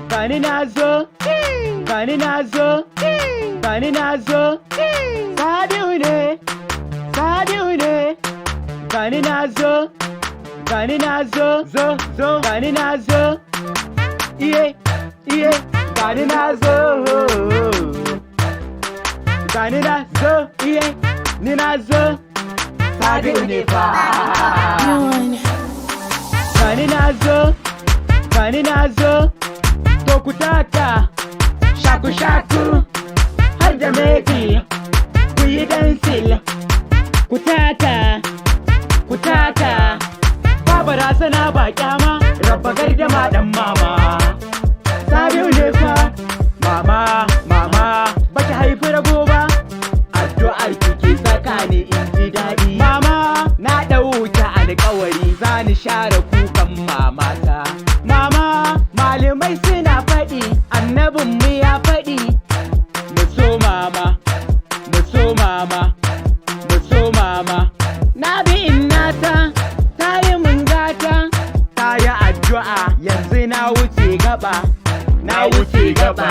gani nazo, gani nazo, gani nazo. Sabiu ne, sabiu ne, gani nazo, gani nazo, zo, gani nazo. Iye, iye, gani nazo, gani nazo, iye, ni nazo. Sabiu ne fa. Gani nazo, gani nazo. To ku taka, shaku shaku, har da meki, ku yi dansil. Ku taka, ku taka. Ba barazana ba kyama, rabba gardama dan mama. Sabiu ne fa. Mama, mama, baki haifi rago ba. Addu'ar kike saka ni in ji daɗi. Mama, na ɗauke alƙawari za ni share kukan mamata. Mama, malamai suna faɗi, annabinmu ya faɗi. Mu so mama, mu so mama, mu so mama. Na bi innata, ta yi mun gata, ta yi addu'a, yanzu na wuce gaba, na wuce gaba.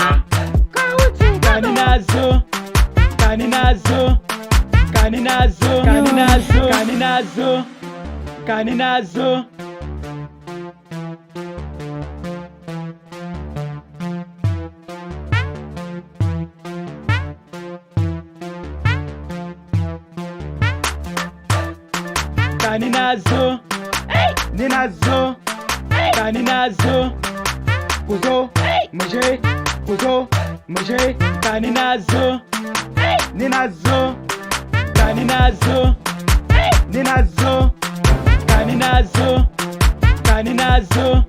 Ka wuce gaba. Gani nazo, gani nazo, gani nazo, gani nazo, gani nazo, gani nazo. Gani nazo, ni nazo, gani nazo. Ku zo, mu je, ku zo, mu je. Gani nazo, ni nazo, gani nazo, ni nazo, gani nazo, gani nazo,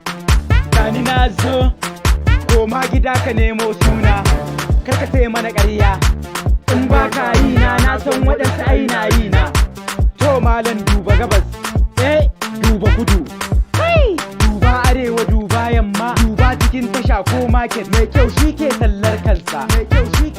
gani nazo. Koma gida ka nemo suna, kar ka sai mana ƙarya. In ba ka yi na san waɗansu ai na yi na. To malam duba gabas, duba kudu, duba arewa, duba yamma, duba cikin tasha ko market. Mai kyau shi ke sallar kansa, mai kyau shi